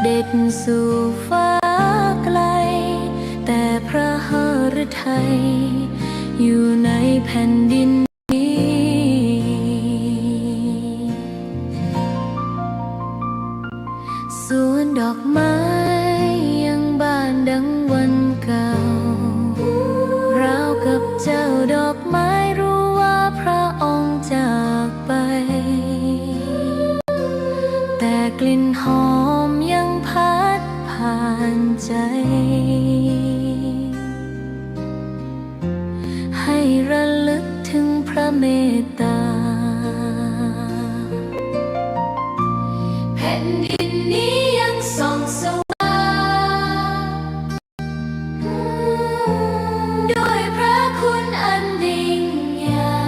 ด็จสู่ฟ้าไกลแต่พระหฤทัยอยู่ในแผ่นดินสวนดอกไม้ยังบานดังวันเก่าราวกับเจ้าดอกไม้รู้ว่าพระองค์จากไปแต่กลิ่นหอมยังพัดผ่านใจให้ระลึกถึงพระเมตตาแผ่นดินนี้ยังส่องสว่างด้วยพระคุณอันยิ่งใหญ่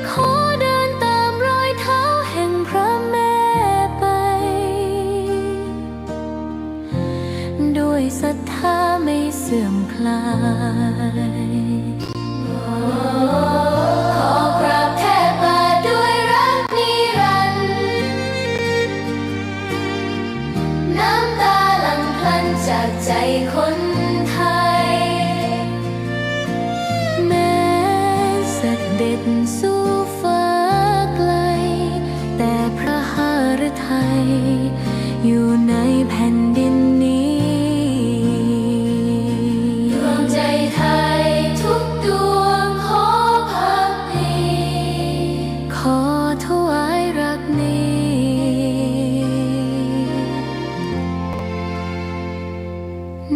ขอเดินตามรอยเท้าแห่งพระแม่ไปด้วยศรัทธาไม่เสื่อมคลายขอกราบแทบบาทด้วยรักนิรันดร์น้ำตาหลั่งพลันจากใจคนไทยแม้เสด็จสู่ฟ้าไกลแต่พระหฤทัยอยู่ในแผ่นดินนี้ดวงใจไทยทุกดวงขอพักดีขอถวายรักนี้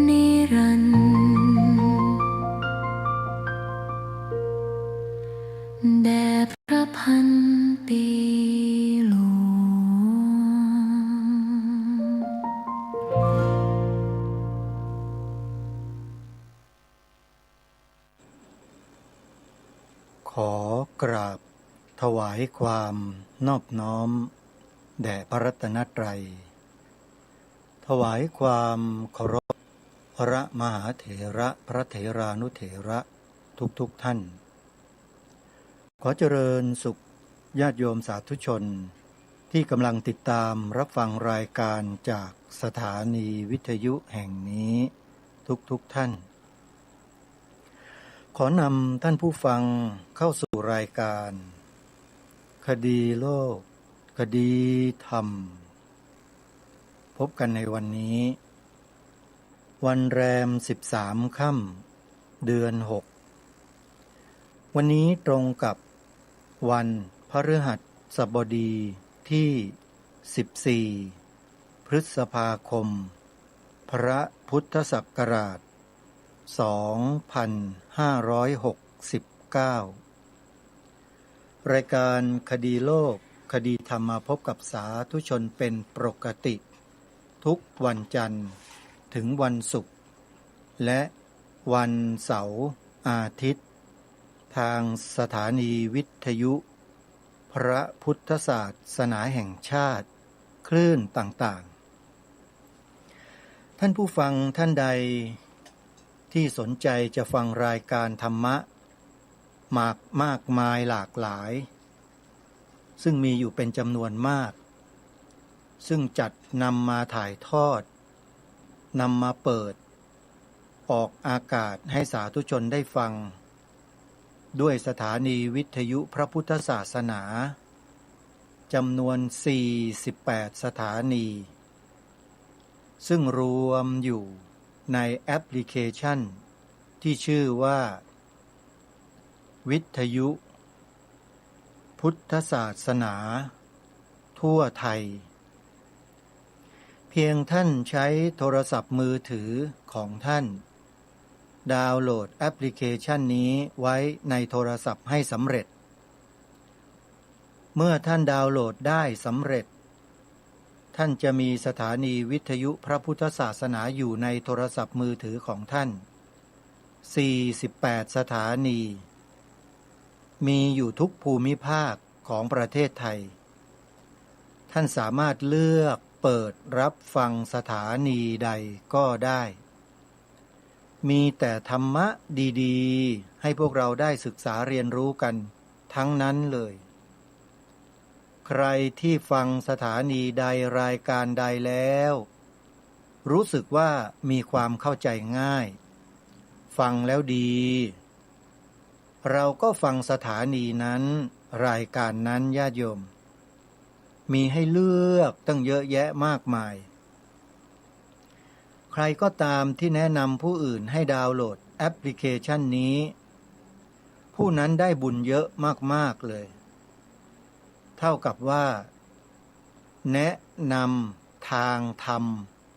นิรันดร์แด่พระพันปีหลวงขอกราบถวายความนอบน้อมแด่พระรัตนตรัยถวายความเคารพพระมหาเถระพระเถรานุเถระทุกท่านขอเจริญสุขญาติโยมสาธุชนที่กำลังติดตามรับฟังรายการจากสถานีวิทยุแห่งนี้ทุกท่านขอนำท่านผู้ฟังเข้าสู่รายการคดีโลกคดีธรรมพบกันในวันนี้วันแรม13 ค่ำเดือน 6วันนี้ตรงกับวันพฤหัสบดีที่14พฤษภาคมพระพุทธศักราช2569รายการคดีโลกคดีธรรมมาพบกับสาธุชนเป็นปกติทุกวันจันทร์ถึงวันศุกร์และวันเสาร์อาทิตย์ทางสถานีวิทยุพระพุทธศาสนาแห่งชาติคลื่นต่างๆท่านผู้ฟังท่านใดที่สนใจจะฟังรายการธรรมะมากมายหลากหลายซึ่งมีอยู่เป็นจำนวนมากซึ่งจัดนำมาถ่ายทอดนำมาเปิดออกอากาศให้สาธุชนได้ฟังด้วยสถานีวิทยุพระพุทธศาสนาจำนวน48สถานีซึ่งรวมอยู่ในแอปพลิเคชันที่ชื่อว่าวิทยุพุทธศาสนาทั่วไทยเพียงท่านใช้โทรศัพท์มือถือของท่านดาวน์โหลดแอปพลิเคชันนี้ไว้ในโทรศัพท์ให้สำเร็จเมื่อท่านดาวน์โหลดได้สำเร็จท่านจะมีสถานีวิทยุพระพุทธศาสนาอยู่ในโทรศัพท์มือถือของท่าน48สถานีมีอยู่ทุกภูมิภาคของประเทศไทยท่านสามารถเลือกเปิดรับฟังสถานีใดก็ได้มีแต่ธรรมะดีๆให้พวกเราได้ศึกษาเรียนรู้กันทั้งนั้นเลย ใ ใครที่ฟังสถานีใดรายการใดแล้ว รู้สึกว่ามีความเข้าใจง่าย ฟังแล้วดี เราก็ฟังสถานีนั้นรายการนั้นญาติโยมมีให้เลือกตั้งเยอะแยะมากมายใครก็ตามที่แนะนำผู้อื่นให้ดาวน์โหลดแอปพลิเคชันนี้ผู้นั้นได้บุญเยอะมากๆเลยเท่ากับว่าแนะนำทางธรรม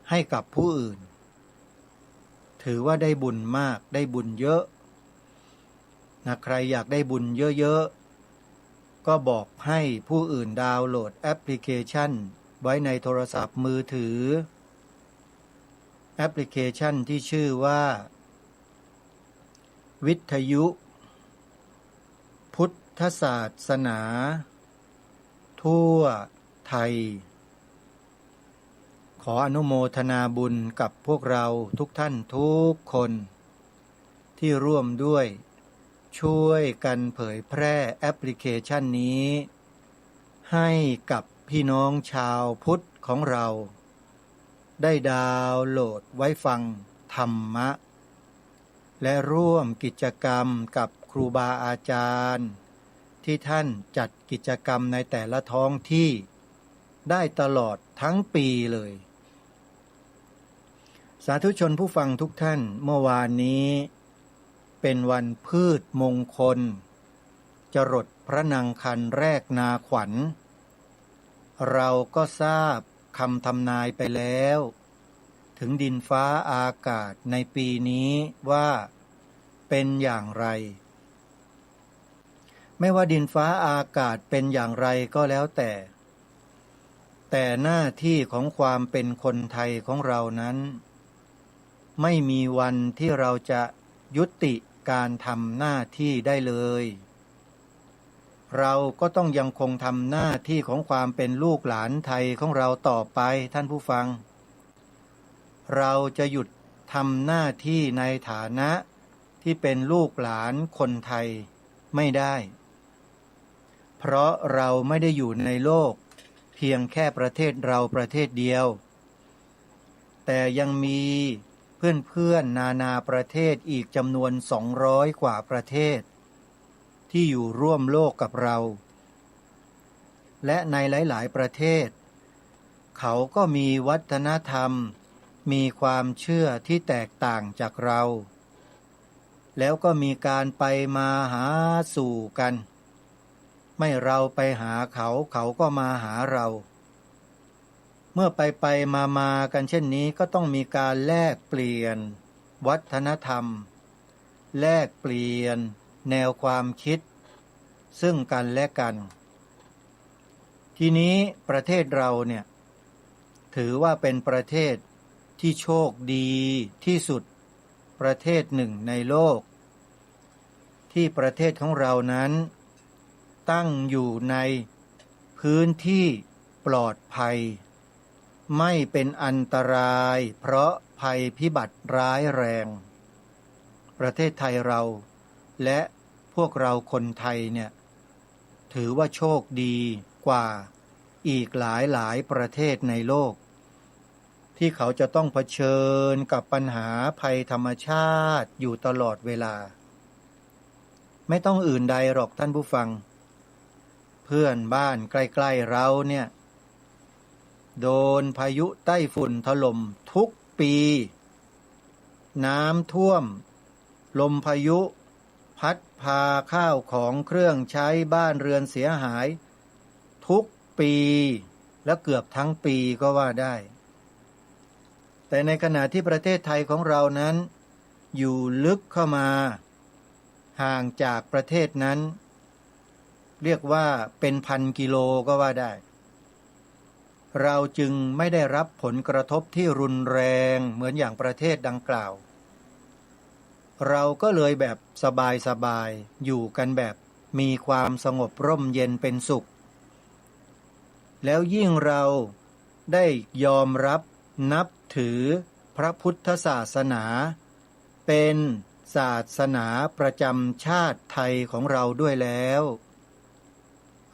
ให้กับผู้อื่นถือว่าได้บุญมากได้บุญเยอะนะใครอยากได้บุญเยอะๆก็บอกให้ผู้อื่นดาวน์โหลดแอปพลิเคชันไว้ในโทรศัพท์มือถือแอปพลิเคชันที่ชื่อว่าวิทยุพุทธศาสนาทั่วไทยขออนุโมทนาบุญกับพวกเราทุกท่านทุกคนที่ร่วมด้วยช่วยกันเผยแพร่แอปพลิเคชันนี้ให้กับพี่น้องชาวพุทธของเราได้ดาวน์โหลดไว้ฟังธรรมะและร่วมกิจกรรมกับครูบาอาจารย์ที่ท่านจัดกิจกรรมในแต่ละท้องที่ได้ตลอดทั้งปีเลยสาธุชนผู้ฟังทุกท่านเมื่อวานนี้เป็นวันพืชมงคลจรดพระนางคันแรกนาขวัญเราก็ทราบคำทำนายไปแล้วถึงดินฟ้าอากาศในปีนี้ว่าเป็นอย่างไรไม่ว่าดินฟ้าอากาศเป็นอย่างไรก็แล้วแต่หน้าที่ของความเป็นคนไทยของเรานั้นไม่มีวันที่เราจะยุติการทำหน้าที่ได้เลยเราก็ต้องยังคงทำหน้าที่ของความเป็นลูกหลานไทยของเราต่อไปท่านผู้ฟังเราจะหยุดทำหน้าที่ในฐานะที่เป็นลูกหลานคนไทยไม่ได้เพราะเราไม่ได้อยู่ในโลกเพียงแค่ประเทศเราประเทศเดียวแต่ยังมีเพื่อนๆนานาประเทศอีกจำนวน200 กว่าประเทศที่อยู่ร่วมโลกกับเราและในหลายๆประเทศเขาก็มีวัฒนธรรมมีความเชื่อที่แตกต่างจากเราแล้วก็มีการไปมาหาสู่กันไม่เราไปหาเขาเขาก็มาหาเราเมื่อไปมากันเช่นนี้ก็ต้องมีการแลกเปลี่ยนวัฒนธรรมแลกเปลี่ยนแนวความคิดซึ่งกันและกันทีนี้ประเทศเราเนี่ยถือว่าเป็นประเทศที่โชคดีที่สุดประเทศหนึ่งในโลกที่ประเทศของเรานั้นตั้งอยู่ในพื้นที่ปลอดภัยไม่เป็นอันตรายเพราะภัยพิบัติร้ายแรงประเทศไทยเราและพวกเราคนไทยเนี่ยถือว่าโชคดีกว่าอีกหลายประเทศในโลกที่เขาจะต้องเผชิญกับปัญหาภัยธรรมชาติอยู่ตลอดเวลาไม่ต้องอื่นใดหรอกท่านผู้ฟังเพื่อนบ้านใกล้ๆเราเนี่ยโดนพายุไต้ฝุ่นถล่มทุกปีน้ำท่วมลมพายุพัดพาข้าวของเครื่องใช้บ้านเรือนเสียหายทุกปีและเกือบทั้งปีก็ว่าได้แต่ในขณะที่ประเทศไทยของเรานั้นอยู่ลึกเข้ามาห่างจากประเทศนั้นเรียกว่าเป็นพันกิโลก็ว่าได้เราจึงไม่ได้รับผลกระทบที่รุนแรงเหมือนอย่างประเทศดังกล่าวเราก็เลยแบบสบายอยู่กันแบบมีความสงบร่มเย็นเป็นสุขแล้วยิ่งเราได้ยอมรับนับถือพระพุทธศาสนาเป็นศาสนาประจำชาติไทยของเราด้วยแล้ว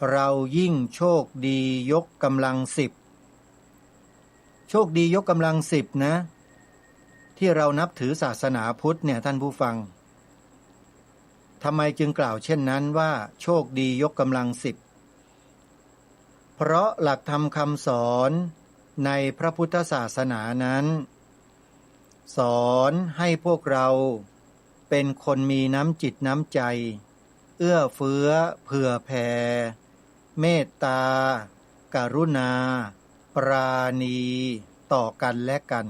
เรายิ่งโชคดียกกำลัง10โชคดียกกำลัง10นะที่เรานับถือศาสนาพุทธเนี่ยท่านผู้ฟังทำไมจึงกล่าวเช่นนั้นว่าโชคดียกกำลัง10เพราะหลักธรรมคำสอนในพระพุทธศาสนานั้นสอนให้พวกเราเป็นคนมีน้ำจิตน้ำใจเอื้อเฟื้อเผื่อแผ่เมตตากรุณาปราณีต่อกันและกัน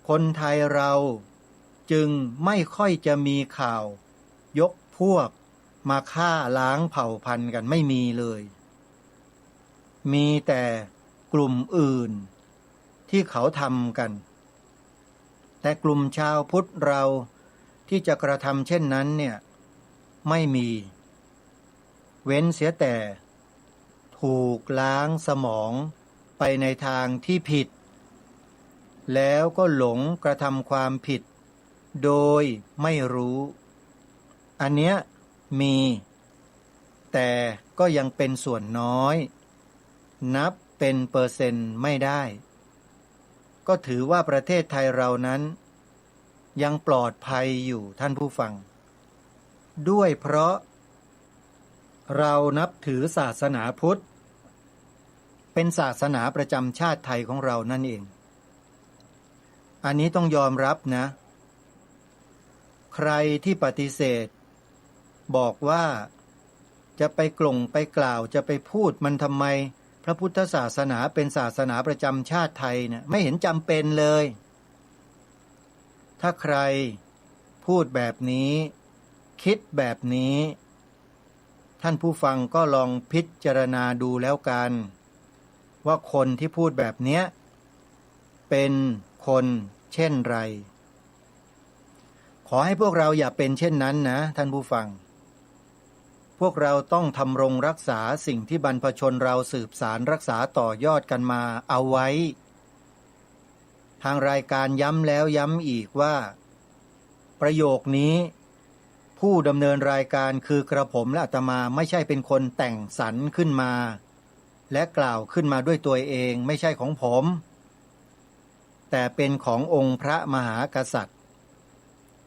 คนไทยเราจึงไม่ค่อยจะมีข่าวยกพวกมาฆ่าล้างเผ่าพันธุ์กันไม่มีเลยมีแต่กลุ่มอื่นที่เขาทำกันแต่กลุ่มชาวพุทธเราที่จะกระทำเช่นนั้นเนี่ยไม่มีเว้นเสียแต่ถูกล้างสมองไปในทางที่ผิดแล้วก็หลงกระทำความผิดโดยไม่รู้อันเนี้ยมีแต่ก็ยังเป็นส่วนน้อยนับเป็นเปอร์เซ็นต์ไม่ได้ก็ถือว่าประเทศไทยเรานั้นยังปลอดภัยอยู่ท่านผู้ฟังด้วยเพราะเรานับถือศาสนาพุทธเป็นศาสนาประจำชาติไทยของเรานั่นเองอันนี้ต้องยอมรับนะใครที่ปฏิเสธบอกว่าจะไปกล่งไปกล่าวจะไปพูดมันทำไมพระพุทธศาสนาเป็นศาสนาประจำชาติไทยเนี่ยไม่เห็นจำเป็นเลยถ้าใครพูดแบบนี้คิดแบบนี้ท่านผู้ฟังก็ลองพิจารณาดูแล้วกันว่าคนที่พูดแบบเนี้ยเป็นคนเช่นไรขอให้พวกเราอย่าเป็นเช่นนั้นนะท่านผู้ฟังพวกเราต้องทำรงรักษาสิ่งที่บรรพชนเราสืบสารรักษาต่อยอดกันมาเอาไว้ทางรายการย้ำแล้วย้ำอีกว่าประโยคนี้ผู้ดำเนินรายการคือกระผมและอาตมาไม่ใช่เป็นคนแต่งสรรขึ้นมาและกล่าวขึ้นมาด้วยตัวเองไม่ใช่ของผมแต่เป็นขององค์พระมหากษัตริย์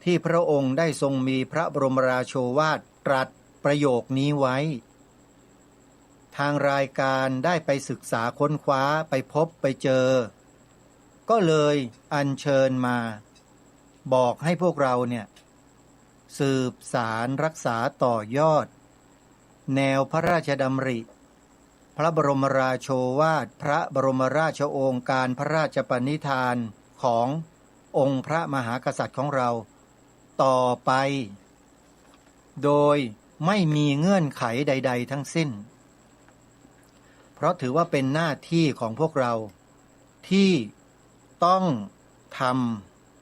ที่พระองค์ได้ทรงมีพระบรมราโชวาทตรัสประโยคนี้ไว้ทางรายการได้ไปศึกษาค้นคว้าไปพบไปเจอก็เลยอัญเชิญมาบอกให้พวกเราเนี่ยสืบสารรักษาต่อยอดแนวพระราชดำริพระบรมราโชวาทพระบรมราชโองการพระราชปณิธานขององค์พระมหากษัตริย์ของเราต่อไปโดยไม่มีเงื่อนไขใดๆทั้งสิ้นเพราะถือว่าเป็นหน้าที่ของพวกเราที่ต้องท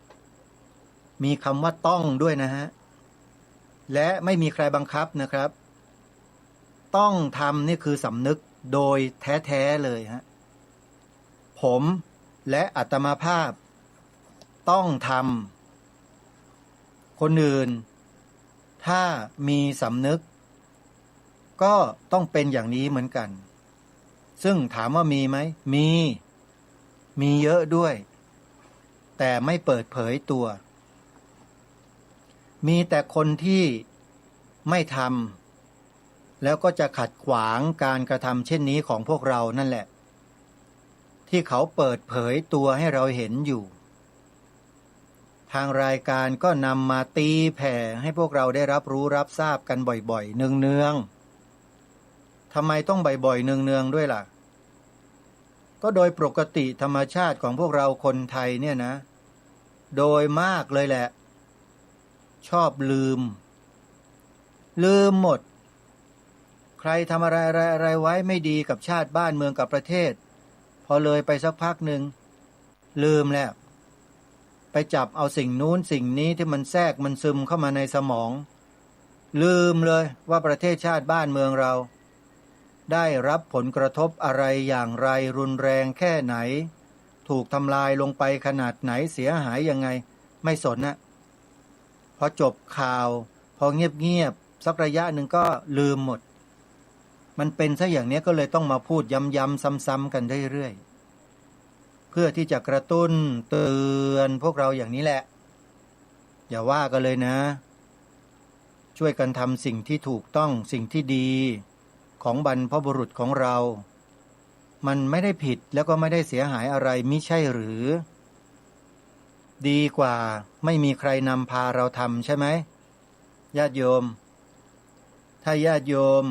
ำมีคำว่าต้องด้วยนะฮะและไม่มีใครบังคับนะครับต้องทำนี่คือสำนึกโดยแท้ๆเลยฮะผมและอาตมาภาพต้องทำคนอื่นถ้ามีสำนึกก็ต้องเป็นอย่างนี้เหมือนกันซึ่งถามว่ามีไหมมีเยอะด้วยแต่ไม่เปิดเผยตัวมีแต่คนที่ไม่ทำแล้วก็จะขัดขวางการกระทำเช่นนี้ของพวกเรานั่นแหละที่เขาเปิดเผยตัวให้เราเห็นอยู่ทางรายการก็นำมาตีแผ่ให้พวกเราได้รับรู้รับทราบกันบ่อยๆเนืองๆทำไมต้องบ่อยๆเนืองๆด้วยล่ะก็โดยปกติธรรมชาติของพวกเราคนไทยเนี่ยนะโดยมากเลยแหละชอบลืมหมดใครทำอะไรไว้ไม่ดีกับชาติบ้านเมืองกับประเทศพอเลยไปสักพักหนึ่งลืมแล้วไปจับเอาสิ่งนู้นสิ่งนี้ที่มันแทรกมันซึมเข้ามาในสมองลืมเลยว่าประเทศชาติบ้านเมืองเราได้รับผลกระทบอะไรอย่างไรรุนแรงแค่ไหนถูกทำลายลงไปขนาดไหนเสียหายยังไงไม่สนนะพอจบข่าวพอเงียบสักระยะหนึ่งก็ลืมหมด มันเป็นซะอย่างนี้ก็เลยต้องมาพูดย้ำๆซ้ำๆกันเรื่อยๆเพื่อที่จะกระตุ้นเตือนพวกเราอย่างนี้แหละอย่าว่ากันเลยนะช่วยกันทำสิ่งที่ถูกต้องสิ่งที่ดีของบรรพบุรุษของเรามันไม่ได้ผิดแล้วก็ไม่ได้เสียหายอะไรมิใช่หรือดีกว่าไม่มีใครนำพาเราทำใช่ไหมญาติโยมถ้าญาติโยม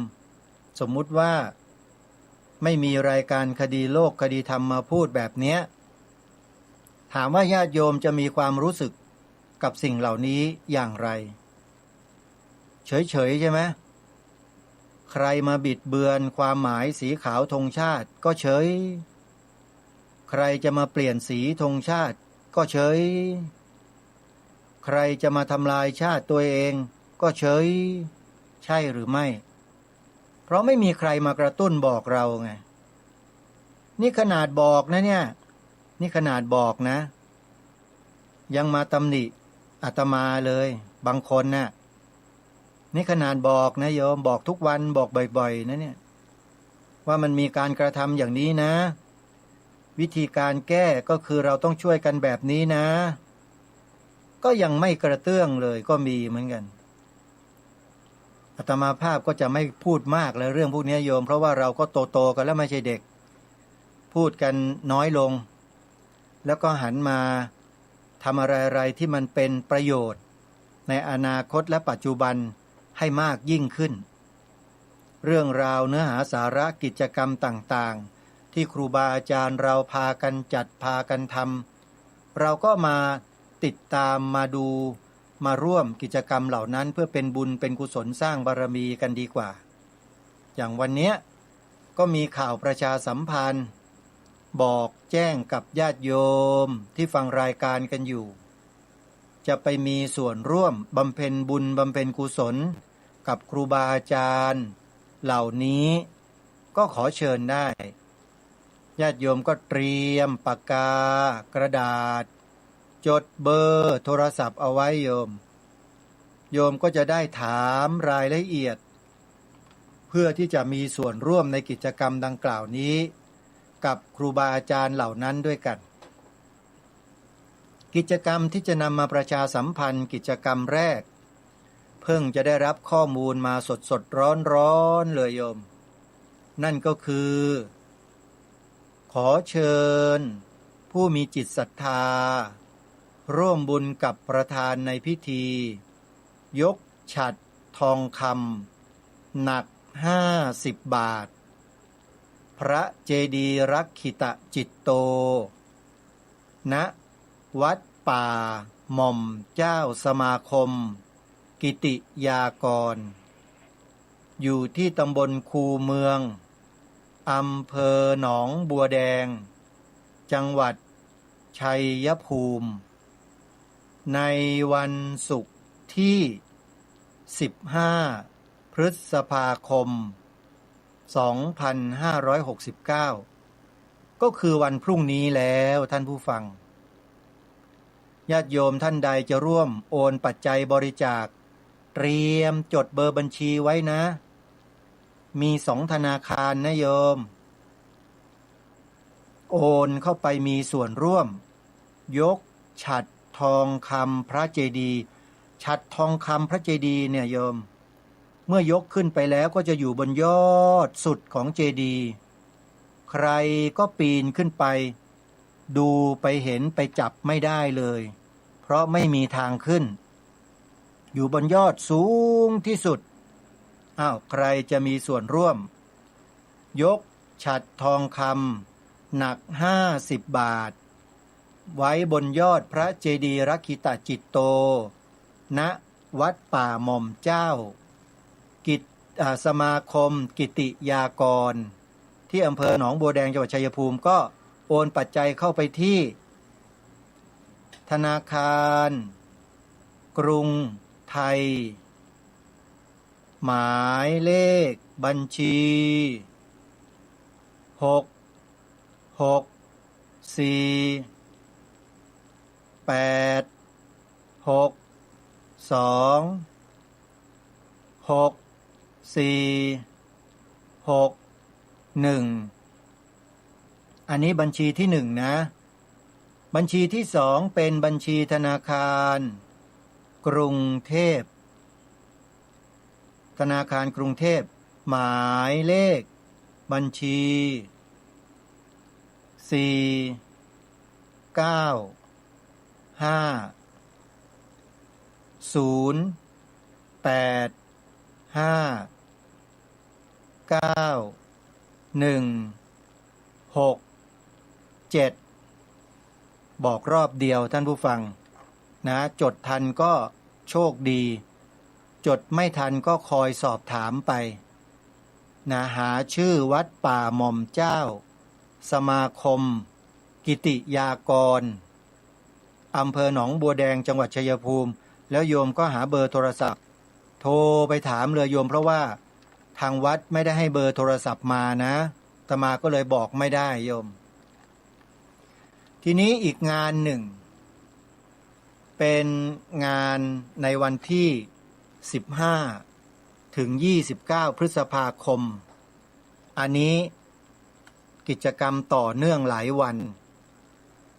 สมมุติว่าไม่มีรายการคดีโลกคดีธรรมมาพูดแบบเนี้ยถามว่าญาติโยมจะมีความรู้สึกกับสิ่งเหล่านี้อย่างไรเฉยๆใช่ไหมใครมาบิดเบือนความหมายสีขาวธงชาติก็เฉยใครจะมาเปลี่ยนสีธงชาติก็เฉยใครจะมาทำลายชาติตัวเองก็เฉยใช่หรือไม่เพราะไม่มีใครมากระตุ้นบอกเราไงนี่ขนาดบอกนะเนี่ยนี่ขนาดบอกนะยังมาตำหนิอาตมาเลยบางคนน่ะนี่ขนาดบอกนะโยมบอกทุกวันบอกบ่อยๆนะเนี่ยว่ามันมีการกระทำอย่างนี้นะวิธีการแก้ก็คือเราต้องช่วยกันแบบนี้นะก็ยังไม่กระเตื้องเลยก็มีเหมือนกันอาตมาภาพก็จะไม่พูดมากเลยเรื่องพวกนี้โยมเพราะว่าเราก็โตๆกันแล้วไม่ใช่เด็กพูดกันน้อยลงแล้วก็หันมาทำอะไรๆที่มันเป็นประโยชน์ในอนาคตและปัจจุบันให้มากยิ่งขึ้นเรื่องราวเนื้อหาสาระกิจกรรมต่างๆที่ครูบาอาจารย์เราพากันจัดพากันทำเราก็มาติดตามมาดูมาร่วมกิจกรรมเหล่านั้นเพื่อเป็นบุญเป็นกุศลสร้างบารมีกันดีกว่าอย่างวันนี้ก็มีข่าวประชาสัมพันธ์บอกแจ้งกับญาติโยมที่ฟังรายการกันอยู่จะไปมีส่วนร่วมบำเพ็ญบุญบำเพ็ญกุศลกับครูบาอาจารย์เหล่านี้ก็ขอเชิญได้ญาติโยมก็เตรียมปากกากระดาษจดเบอร์โทรศัพท์เอาไว้โยมก็จะได้ถามรายละเอียดเพื่อที่จะมีส่วนร่วมในกิจกรรมดังกล่าวนี้กับครูบาอาจารย์เหล่านั้นด้วยกันกิจกรรมที่จะนำมาประชาสัมพันธ์กิจกรรมแรกเพิ่งจะได้รับข้อมูลมาสดๆร้อนๆเลยโยมนั่นก็คือขอเชิญผู้มีจิตศรัทธาร่วมบุญกับประธานในพิธียกฉัตรทองคำหนัก50 บาทพระเจดีย์รักขิตจิตโตณวัดป่าหม่อมเจ้าสมาคมกิติยากรอยู่ที่ตำบลคูเมืองอำเภอหนองบัวแดงจังหวัดชัยภูมิในวันศุกร์ที่15 พฤษภาคม 2569 ก็คือวันพรุ่งนี้แล้วท่านผู้ฟังญาติโยมท่านใดจะร่วมโอนปัจจัยบริจาคเตรียมจดเบอร์บัญชีไว้นะมี2 ธนาคารนะโยมโอนเข้าไปมีส่วนร่วมยกฉัตรทองคำพระเจดีย์ฉัตรทองคำพระเจดีย์เนี่ยโยมเมื่อยกขึ้นไปแล้วก็จะอยู่บนยอดสุดของเจดีย์ใครก็ปีนขึ้นไปดูไปเห็นไปจับไม่ได้เลยเพราะไม่มีทางขึ้นอยู่บนยอดสูงที่สุดใครจะมีส่วนร่วมยกฉัตรทองคำหนัก50 บาทไว้บนยอดพระเจดีย์รักขิตจิตโตณวัดป่าหม่อมเจ้าสมาคมกิติยากรที่อำเภอหนองบัวแดงจังหวัดชัยภูมิก็โอนปัจจัยเข้าไปที่ธนาคารกรุงไทยหมายเลขบัญชี664 8 6 2 6 4 1อันนี้บัญชีที่1นะบัญชีที่2เป็นบัญชีธนาคารกรุงเทพธนาคารกรุงเทพหมายเลขบัญชี4 9 5 0 8 5 9 1 6 7บอกรอบเดียวท่านผู้ฟังนะจดทันก็โชคดีจดไม่ทันก็คอยสอบถามไปนะหาชื่อวัดป่าหม่อมเจ้าสมาคมกิติยากรอำเภอหนองบัวแดงจังหวัดชัยภูมิแล้วโยมก็หาเบอร์โทรศัพท์โทรไปถามเลยโยมเพราะว่าทางวัดไม่ได้ให้เบอร์โทรศัพท์มานะอาตมาก็เลยบอกไม่ได้โยมทีนี้อีกงานหนึ่งเป็นงานในวันที่15ถึง29พฤษภาคมอันนี้กิจกรรมต่อเนื่องหลายวัน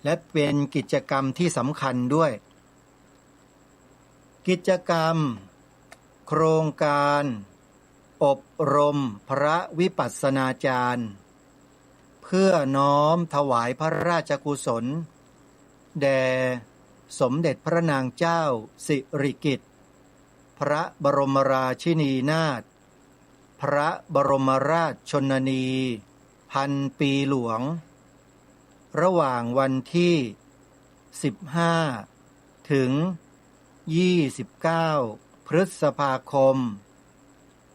และเป็นกิจกรรมที่สำคัญด้วยกิจกรรมโครงการอบรมพระวิปัสสนาจารย์เพื่อน้อมถวายพระราชกุศลแด่สมเด็จพระนางเจ้าสิริกิติ์พระบรมราชินีนาถพระบรมราชชนนีพันปีหลวงระหว่างวันที่15ถึง29พฤษภาคม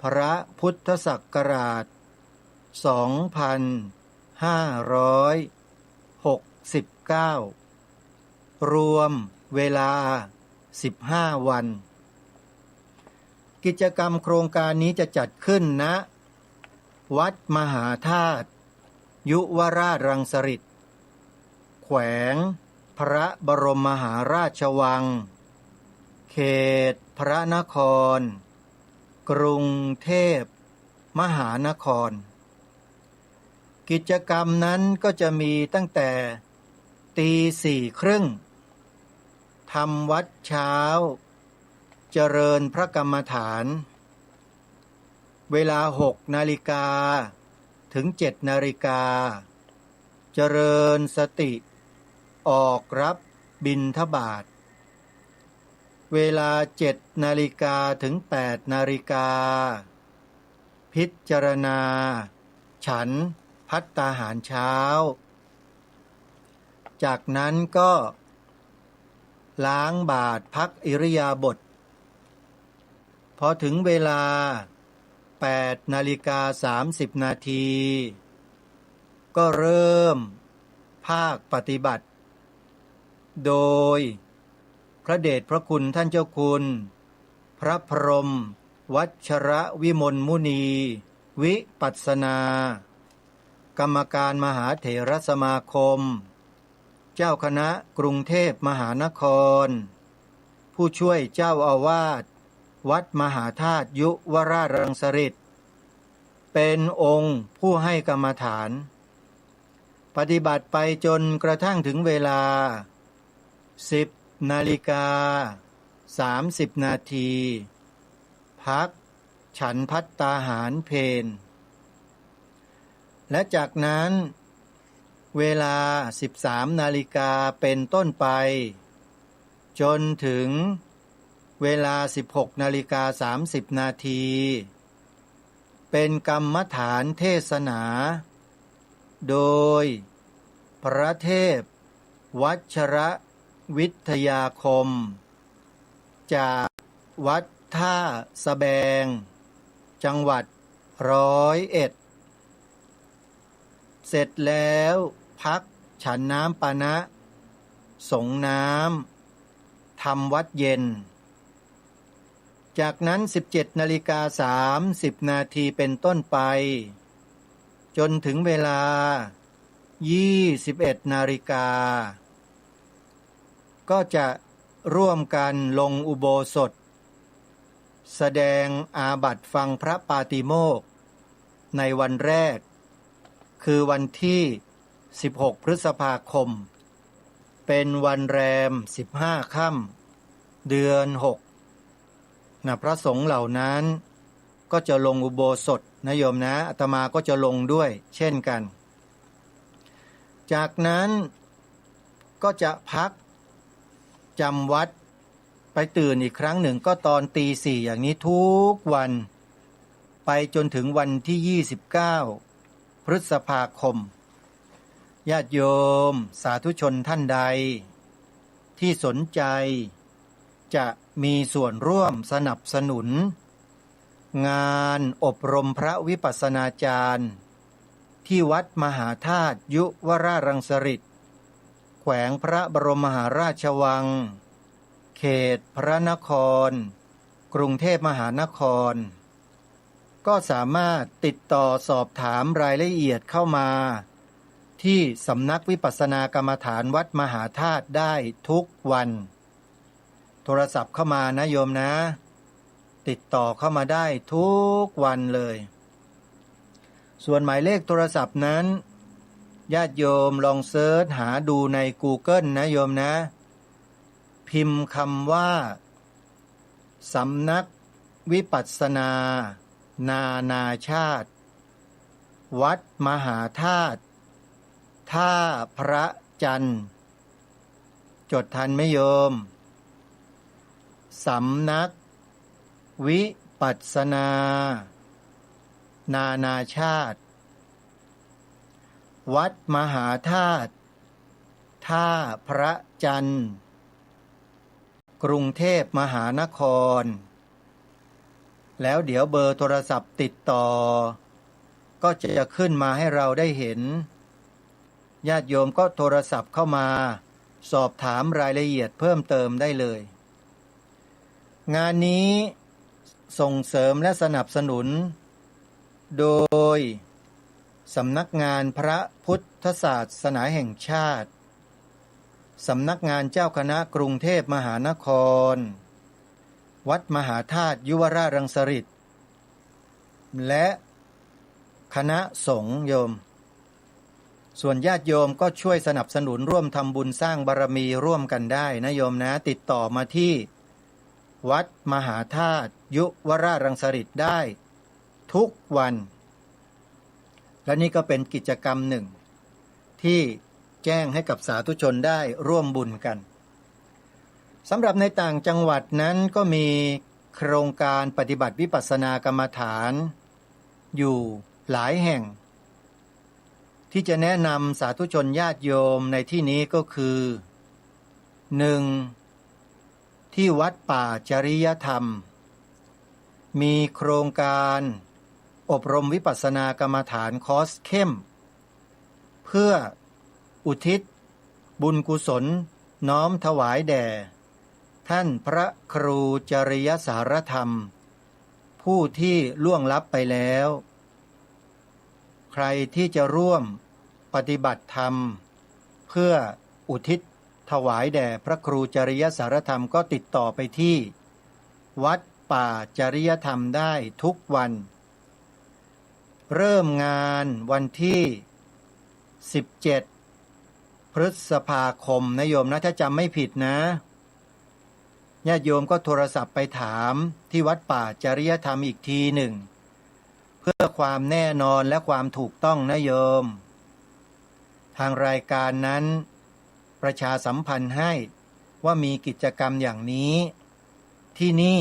พระพุทธศักราช2569รวมเวลา15วันกิจกรรมโครงการนี้จะจัดขึ้นณวัดมหาธาตุยุวราชรังสฤษฎ์แขวงพระบรมมหาราชวังเขตพระนครกรุงเทพมหานครกิจกรรมนั้นก็จะมีตั้งแต่4:30ทำวัดเช้าเจริญพระกรรมฐานเวลา6 นาฬิกาถึง7 นาฬิกาเจริญสติออกรับบิณฑบาตเวลา7 นาฬิกาถึง8 นาฬิกาพิจารณาฉันภัตตาหารเช้าจากนั้นก็ล้างบาตรพักอิริยาบถพอถึงเวลา8 นาฬิกา30 นาทีก็เริ่มภาคปฏิบัติโดยพระเดชพระคุณท่านเจ้าคุณพระพรหมวัชระวิมลมุนีวิปัสสนากรรมการมหาเถรสมาคมเจ้าคณะกรุงเทพมหานครผู้ช่วยเจ้าอาวาสวัดมหาธาตุยุวราชรังสฤษฎ์เป็นองค์ผู้ให้กรรมฐานปฏิบัติไปจนกระทั่งถึงเวลา10 นาฬิกา30 นาทีพักฉันภัตตาหารเพลและจากนั้นเวลา13 นาฬิกาเป็นต้นไปจนถึงเวลา16 นาฬิกา30 นาทีเป็นกรรมฐานเทศนาโดยพระเทพวัชระวิทยาคมจากวัดท่าสะแบงจังหวัด101เสร็จแล้วพักฉันน้ำปานะสงน้ำทำวัดเย็นจากนั้น17 นาฬิกา30 นาทีเป็นต้นไปจนถึงเวลา21 นาฬิกาก็จะร่วมกันลงอุโบสถแสดงอาบัติฟังพระปาติโมกข์ ในวันแรกคือวันที่16พฤษภาคมเป็นวันแรม15ค่ำเดือน6พระสงฆ์เหล่านั้นก็จะลงอุโบสถนะโยมนะอาตมาก็จะลงด้วยเช่นกันจากนั้นก็จะพักจำวัดไปตื่นอีกครั้งหนึ่งก็ตอนตี 4อย่างนี้ทุกวันไปจนถึงวันที่29พฤษภาคมญาติโยมสาธุชนท่านใดที่สนใจจะมีส่วนร่วมสนับสนุนงานอบรมพระวิปัสสนาจารย์ที่วัดมหาธาตุยุวราชรังสฤษฎ์แขวงพระบรมมหาราชวังเขตพระนครกรุงเทพมหานครก็สามารถติดต่อสอบถามรายละเอียดเข้ามาที่สำนักวิปัสสนากรรมฐานวัดมหาธาตุได้ทุกวันโทรศัพท์เข้ามานะโยมนะติดต่อเข้ามาได้ทุกวันเลยส่วนหมายเลขโทรศัพท์นั้นญาติโยมลองเสิร์ชหาดูใน Google นะโยมนะพิมพ์คำว่าสำนักวิปัสสนานานาชาติวัดมหาธาตุท่าพระจันทร์จดทันไหมโยมสำนักวิปัสสนานานาชาติวัดมหาธาตุท่าพระจันทร์กรุงเทพมหานครแล้วเดี๋ยวเบอร์โทรศัพท์ติดต่อก็จะขึ้นมาให้เราได้เห็นญาติโยมก็โทรศัพท์เข้ามาสอบถามรายละเอียดเพิ่มเติมได้เลยงานนี้ส่งเสริมและสนับสนุนโดยสำนักงานพระพุทธศาสนาแห่งชาติสำนักงานเจ้าคณะกรุงเทพมหานครวัดมหาธาตุยุวราชรังสฤษฎ์และคณะสงฆ์โยมส่วนญาติโยมก็ช่วยสนับสนุนร่วมทำบุญสร้างบารมีร่วมกันได้นะโยมนะติดต่อมาที่วัดมหาธาตุยุวราชรังสฤษฎ์ได้ทุกวันและนี่ก็เป็นกิจกรรมหนึ่งที่แจ้งให้กับสาธุชนได้ร่วมบุญกันสำหรับในต่างจังหวัดนั้นก็มีโครงการปฏิบัติวิปัสสนากรรมฐานอยู่หลายแห่งที่จะแนะนำสาธุชนญาติโยมในที่นี้ก็คือ 1. ที่วัดป่าจริยธรรมมีโครงการอบรมวิปัสสนากรรมฐานคอร์สเข้มเพื่ออุทิศบุญกุศลน้อมถวายแด่ท่านพระครูจริยสารธรรมผู้ที่ล่วงลับไปแล้วใครที่จะร่วมปฏิบัติธรรมเพื่ออุทิศถวายแด่พระครูจริยสารธรรมก็ติดต่อไปที่วัดป่าจริยธรรมได้ทุกวันเริ่มงานวันที่17พฤษภาคมนะโยมนะถ้าจำไม่ผิดนะญาติโยมก็โทรศัพท์ไปถามที่วัดป่าจริยธรรมอีกทีหนึ่งเพื่อความแน่นอนและความถูกต้องนะโยมทางรายการนั้นประชาสัมพันธ์ให้ว่ามีกิจกรรมอย่างนี้ที่นี่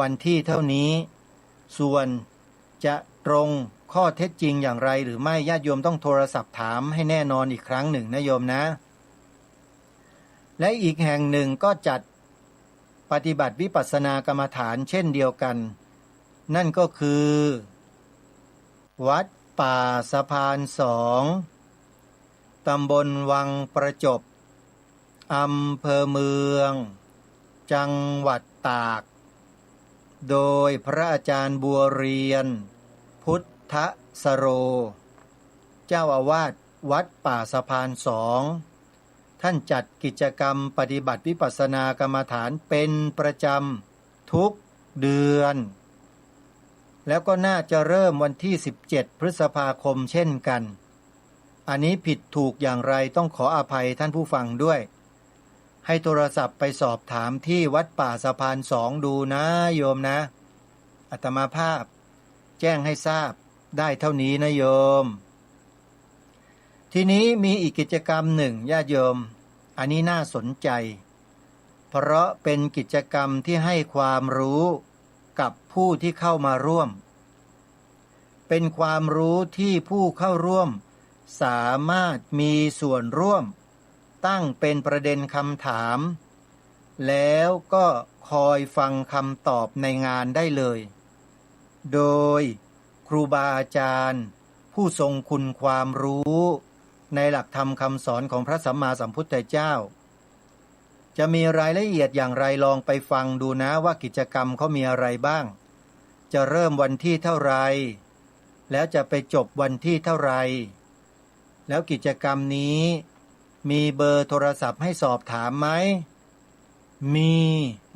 วันที่เท่านี้ส่วนจะตรงข้อเท็จจริงอย่างไรหรือไม่ญาติโยมต้องโทรศัพท์ถามให้แน่นอนอีกครั้งหนึ่งนะโยมนะและอีกแห่งหนึ่งก็จัดปฏิบัติวิปัสสนากรรมฐานเช่นเดียวกันนั่นก็คือวัดป่าสะพาน2ตำบลวังประจบอำเภอเมืองจังหวัดตากโดยพระอาจารย์บัวเรียนพุทธสโรเจ้าอาวาสวัดป่าสะพาน2ท่านจัดกิจกรรมปฏิบัติวิปัสสนากรรมฐานเป็นประจำทุกเดือน แล้วก็น่าจะเริ่มวันที่17พฤษภาคมเช่นกันอันนี้ผิดถูกอย่างไรต้องขออภัยท่านผู้ฟังด้วยให้โทรศัพท์ไปสอบถามที่วัดป่าสะพาน2ดูนะโยมนะอาตมาภาพแจ้งให้ทราบได้เท่านี้นะโยมทีนี้มีอีกกิจกรรมหนึ่งญาติโยมอันนี้น่าสนใจเพราะเป็นกิจกรรมที่ให้ความรู้กับผู้ที่เข้ามาร่วมเป็นความรู้ที่ผู้เข้าร่วมสามารถมีส่วนร่วมตั้งเป็นประเด็นคำถามแล้วก็คอยฟังคำตอบในงานได้เลยโดยครูบาอาจารย์ผู้ทรงคุณความรู้ในหลักธรรมคำสอนของพระสัมมาสัมพุทธเจ้าจะมีรายละเอียดอย่างไรลองไปฟังดูนะว่ากิจกรรมเขามีอะไรบ้างจะเริ่มวันที่เท่าไรแล้วจะไปจบวันที่เท่าไรแล้วกิจกรรมนี้มีเบอร์โทรศัพท์ให้สอบถามไหมมี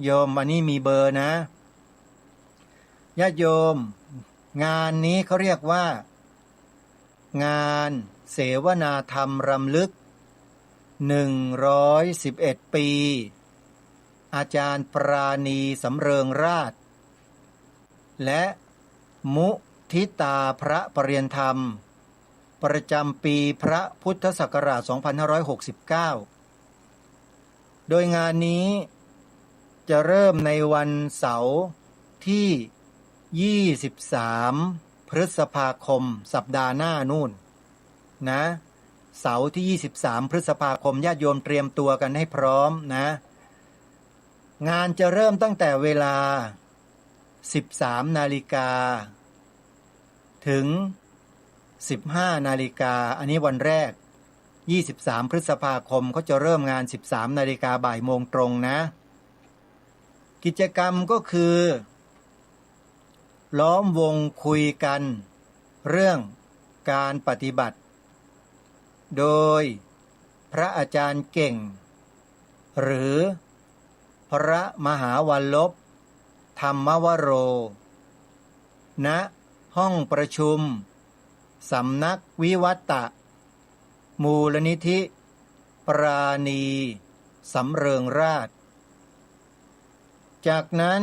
โยมวันนี้มีเบอร์นะญาติโยมงานนี้เขาเรียกว่างานเสวนาธรรมรำลึก111 ปีอาจารย์ปราณีสำเริงราชและมุทิตาพระปริยนธรรมประจำปีพระพุทธศักราช 2569 โดยงานนี้จะเริ่มในวันเสาร์ที่ 23 พฤษภาคมสัปดาห์หน้านู่นนะเสาร์ที่ 23 พฤษภาคมญาติโยมเตรียมตัวกันให้พร้อมนะงานจะเริ่มตั้งแต่เวลา 13 นาฬิกาถึง15 นาฬิกาอันนี้วันแรก23 พฤษภาคมเขาจะเริ่มงาน 13 นาฬิกาบ่ายโมงตรงนะกิจกรรมก็คือล้อมวงคุยกันเรื่องการปฏิบัติโดยพระอาจารย์เก่งหรือพระมหาวัลลภธรรมวโรณห้องประชุมสำนักวิวัตตะมูลนิธิปราณีสำเริงราชจากนั้น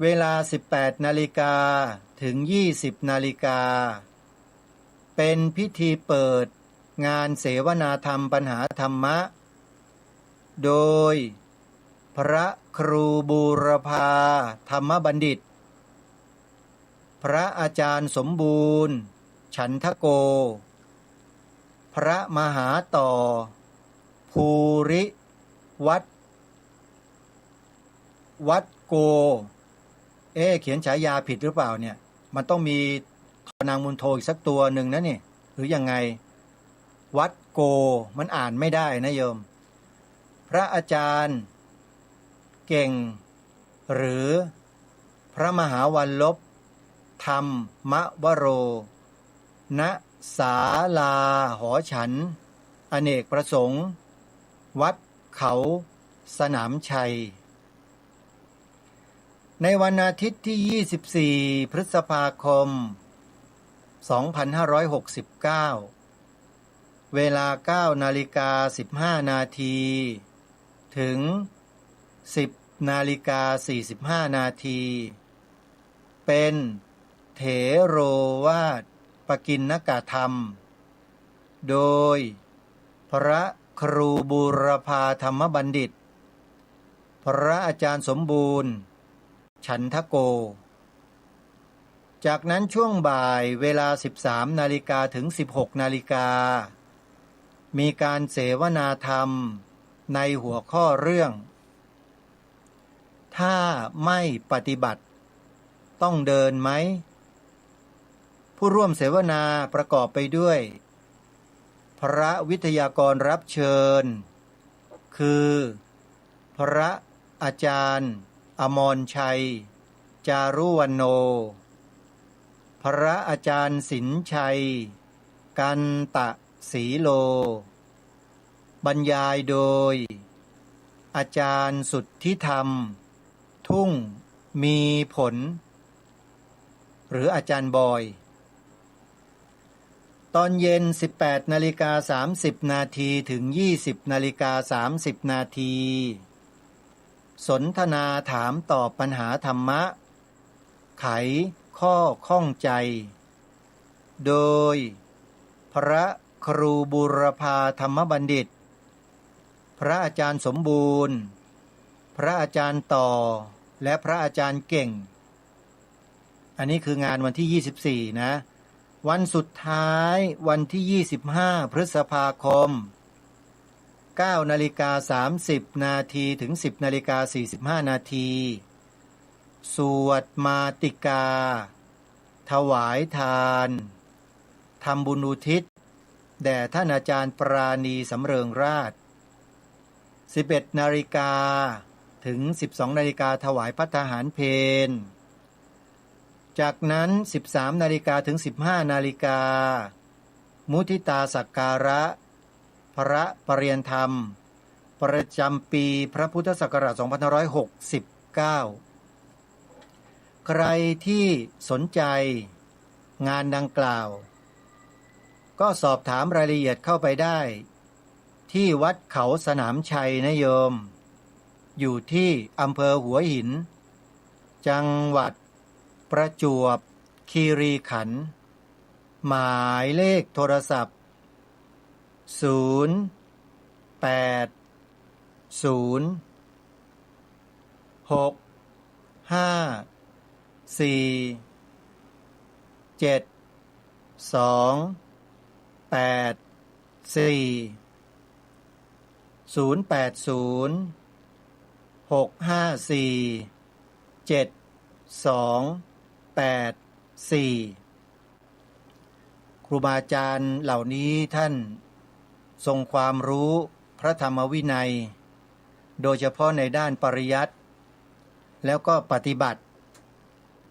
เวลา 18 นาฬิกาถึง 20 นาฬิกาเป็นพิธีเปิดงานเสวนาธรรมปัญหาธรรมะโดยพระครูบูรพาธรรมบัณฑิตพระอาจารย์สมบูรณ์ฉันทโกพระมหาต่อภูริวัดโกเขียนฉายาผิดหรือเปล่าเนี่ยมันต้องมีทอนางมุนโทอีกสักตัวหนึ่งนะนี่หรือยังไงวัดโกมันอ่านไม่ได้นะโยมพระอาจารย์เก่งหรือพระมหาวัลลภธรรมวโรณศาลาหอฉันอเนกประสงค์วัดเขาสนามชัยในวันอาทิตย์ที่ 24 พฤษภาคม 2569 เวลา 9:15 นาทีถึง 10:45 นาทีเป็นเถโรวาทปกิณกธรรมโดยพระครูบูรพาธรรมบัณฑิตพระอาจารย์สมบูรณ์ฉันทโกจากนั้นช่วงบ่ายเวลา 13 นาฬิกาถึง 16 นาฬิกามีการเสวนาธรรมในหัวข้อเรื่องถ้าไม่ปฏิบัติต้องเดินไหมผู้ร่วมเสวนาประกอบไปด้วยพระวิทยากรรับเชิญคือพระอาจารย์อมรชัยจารุวรรณโนพระอาจารย์สินชัยกันตะศรีโลบรรยายโดยอาจารย์สุทธิธรรมทุ่งมีผล หรืออาจารย์บอย ตอนเย็น 18:30 นาทีถึง 20:30 นาทีสนทนาถามตอบปัญหาธรรมะไขข้อข้องใจโดยพระครูบูรพาธรรมบัณฑิตพระอาจารย์สมบูรณ์พระอาจารย์ต่อและพระอาจารย์เก่งอันนี้คืองานวันที่ 24นะวันสุดท้ายวันที่ 25 พฤษภาคม 9:30 นาทีถึง 10:45 นาทีสวดมาติกาถวายทานทำบุญอุทิศแด่ท่านอาจารย์ปราณีสำเริงราช 11:00 น. ถึง 12:00 น. ถวายภัตตาหารเพลจากนั้น 13:00 น. ถึง 15:00 น. มุทิตาสักการะพระปริยญธรรมประจำปีพระพุทธศักราช 2569 ใครที่สนใจงานดังกล่าวก็สอบถามรายละเอียดเข้าไปได้ที่วัดเขาสนามชัยนะโยมอยู่ที่อำเภอหัวหินจังหวัดประจวบคีรีขันธ์หมายเลขโทรศัพท์ ครูบาอาจารย์เหล่านี้ท่านทรงความรู้พระธรรมวินัยโดยเฉพาะในด้านปริยัติแล้วก็ปฏิบัติ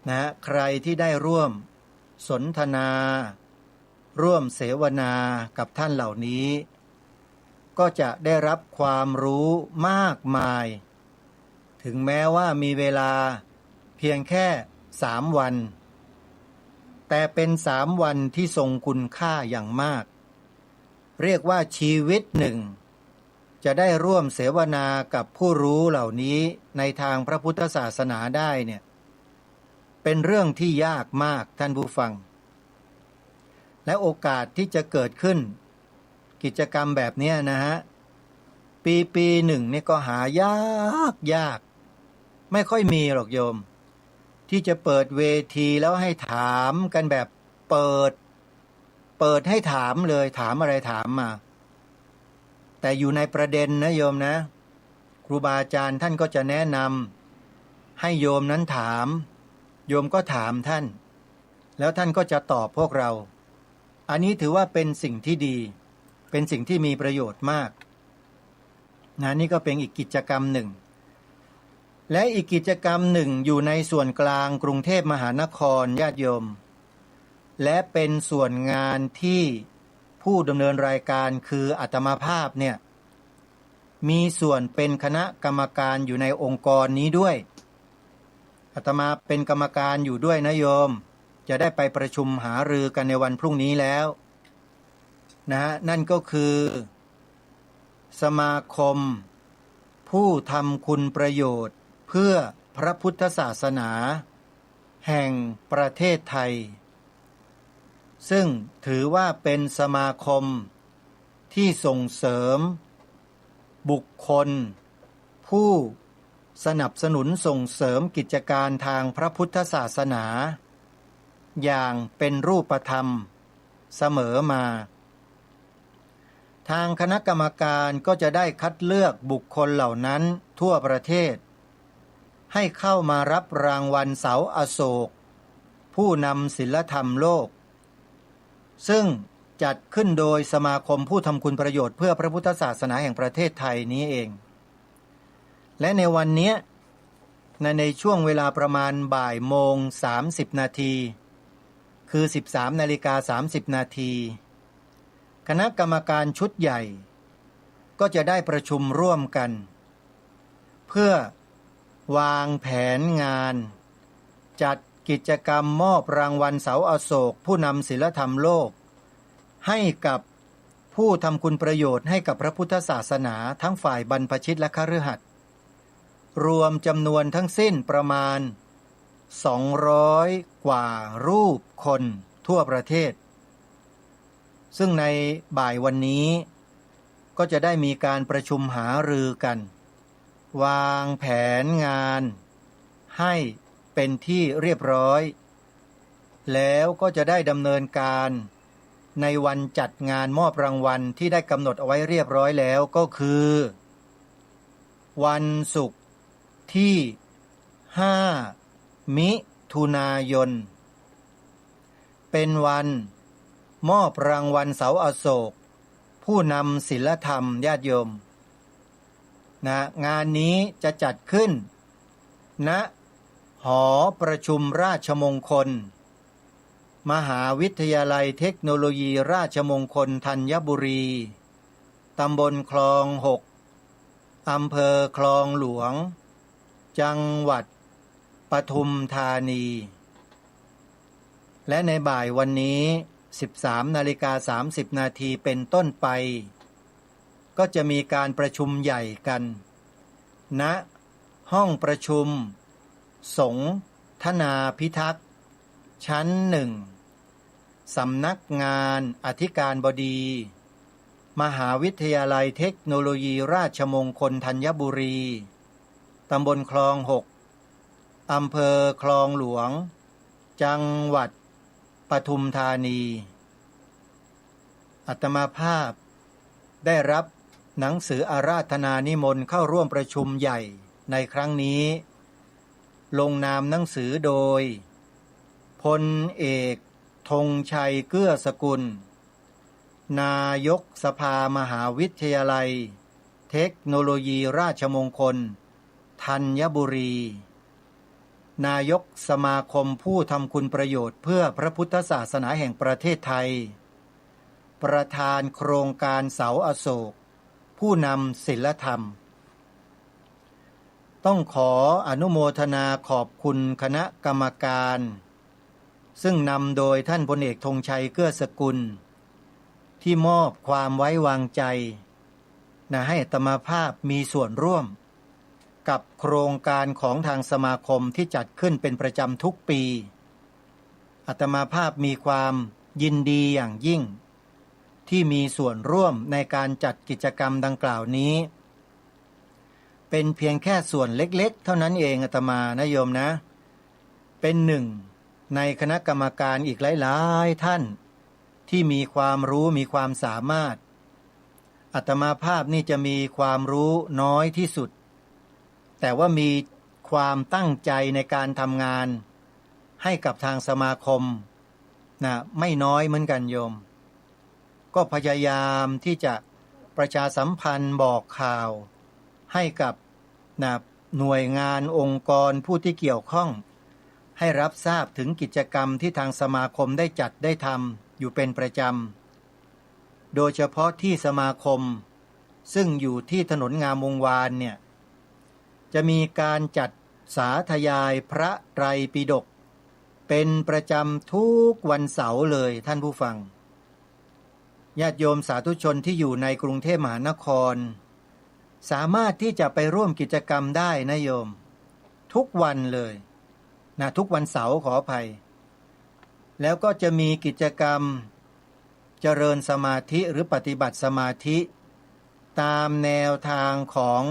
นะใครที่ได้ร่วมสนทนาร่วมเสวนากับท่านเหล่านี้ก็จะได้รับความรู้มากมายถึงแม้ว่ามีเวลาเพียงแค่3 วันแต่เป็น3 วันที่ทรงคุณค่าอย่างมากเรียกว่าชีวิตหนึ่งจะได้ร่วมเสวนากับผู้รู้เหล่านี้ในทางพระพุทธศาสนาได้เนี่ยเป็นเรื่องที่ยากมากท่านผู้ฟังและโอกาสที่จะเกิดขึ้นกิจกรรมแบบนี้นะฮะปีหนึ่งนี่ก็หายากไม่ค่อยมีหรอกโยมที่จะเปิดเวทีแล้วให้ถามกันแบบเปิดให้ถามเลยถามอะไรถามมาแต่อยู่ในประเด็นนะโยมนะครูบาอาจารย์ท่านก็จะแนะนำให้โยมนั้นถามโยมก็ถามท่านแล้วท่านก็จะตอบพวกเราอันนี้ถือว่าเป็นสิ่งที่ดีเป็นสิ่งที่มีประโยชน์มากนะนี่ก็เป็นอีกกิจกรรมหนึ่งและอีกกิจกรรมหนึ่งอยู่ในส่วนกลางกรุงเทพมหานครญาติโยมและเป็นส่วนงานที่ผู้ดำเนินรายการคืออาตมาภาพเนี่ยมีส่วนเป็นคณะกรรมการอยู่ในองค์กรนี้ด้วยอาตมาเป็นกรรมการอยู่ด้วยนะโยมจะได้ไปประชุมหารือกันในวันพรุ่งนี้แล้วนะนั่นก็คือสมาคมผู้ทำคุณประโยชน์เพื่อพระพุทธศาสนาแห่งประเทศไทยซึ่งถือว่าเป็นสมาคมที่ส่งเสริมบุคคลผู้สนับสนุนส่งเสริมกิจการทางพระพุทธศาสนาอย่างเป็นรูปธรรมเสมอมาทางคณะกรรมการก็จะได้คัดเลือกบุคคลเหล่านั้นทั่วประเทศให้เข้ามารับรางวัลเสาอโศกผู้นำศีลธรรมโลกซึ่งจัดขึ้นโดยสมาคมผู้ทำคุณประโยชน์เพื่อพระพุทธศาสนาแห่งประเทศไทยนี้เองและในวันนี้ในช่วงเวลาประมาณบ่ายโมง30 นาทีคือ 13:30 นาทีคณะกรรมการชุดใหญ่ก็จะได้ประชุมร่วมกันเพื่อวางแผนงานจัด กิจกรรมมอบรางวัลเสาอโศกผู้นำศีลธรรมโลกให้กับผู้ทำคุณประโยชน์ให้กับพระพุทธศาสนาทั้งฝ่ายบรรพชิตและคฤหัสถ์รวมจำนวนทั้งสิ้นประมาณ200 กว่ารูปคนทั่วประเทศซึ่งในบ่ายวันนี้ก็จะได้มีการประชุมหารือกันวางแผนงานให้เป็นที่เรียบร้อยแล้วก็จะได้ดำเนินการในวันจัดงานมอบรางวัลที่ได้กำหนดเอาไว้เรียบร้อยแล้วก็คือวันศุกร์ที่5 มิถุนายนเป็นวันมอบรางวัลเสาอโศกผู้นำศีลธรรมญาติโยมนะงานนี้จะจัดขึ้นณหอประชุมราชมงคลมหาวิทยาลัยเทคโนโลยีราชมงคลธัญบุรีตำบลคลอง6อำเภอคลองหลวงจังหวัดปทุมธานีและในบ่ายวันนี้ 13:30 นาทีเป็นต้นไปก็จะมีการประชุมใหญ่กันณห้องประชุมสงฆ์ธนาพิทักษ์ชั้น1สำนักงานอธิการบดีมหาวิทยาลัยเทคโนโลยีราชมงคลธัญบุรีตำบลคลอง6อำเภอคลองหลวงจังหวัดปทุมธานีอาตมาภาพได้รับหนังสืออาราธนานิมนต์เข้าร่วมประชุมใหญ่ในครั้งนี้ลงนามหนังสือโดยพลเอกธงชัยเกื้อสกุลนายกสภามหาวิทยาลัยเทคโนโลยีราชมงคลธัญบุรีนายกสมาคมผู้ทำคุณประโยชน์เพื่อพระพุทธศาสนาแห่งประเทศไทยประธานโครงการเสาอโศกผู้นำศีลธรรมต้องขออนุโมทนาขอบคุณคณะกรรมการซึ่งนำโดยท่านพลเอกธงชัยเกื้อสกุลที่มอบความไว้วางใจให้อาตมาภาพมีส่วนร่วมกับโครงการของทางสมาคมที่จัดขึ้นเป็นประจำทุกปีอาตมาภาพมีความยินดีอย่างยิ่งที่มีส่วนร่วมในการจัดกิจกรรมดังกล่าวนี้เป็นเพียงแค่ส่วนเล็กๆเท่านั้นเองอาตมานะโยมนะเป็นหนึ่งในคณะกรรมการอีกหลายๆท่านที่มีความรู้มีความสามารถอาตมาภาพนี่จะมีความรู้น้อยที่สุดแต่ว่ามีความตั้งใจในการทำงานให้กับทางสมาคมไม่น้อยเหมือนกันโยมก็พยายามที่จะประชาสัมพันธ์บอกข่าวให้กับหน่วยงานองค์กรผู้ที่เกี่ยวข้องให้รับทราบถึงกิจกรรมที่ทางสมาคมได้จัดได้ทำอยู่เป็นประจำโดยเฉพาะที่สมาคมซึ่งอยู่ที่ถนนงามวงวานเนี่ยจะมีการจัดสาธยายพระไตรปิฎกเป็นประจำทุกวันเสาร์เลยท่านผู้ฟังญาติโยมสาธุชนที่อยู่ในกรุงเทพมหานครสามารถที่จะไปร่วมกิจกรรมได้นะโยมทุกวันเลยทุกวันเสาร์ขออภัยแล้วก็จะมีกิจกรรมเจริญสมาธิหรือปฏิบัติสมาธิตามแนวทางของ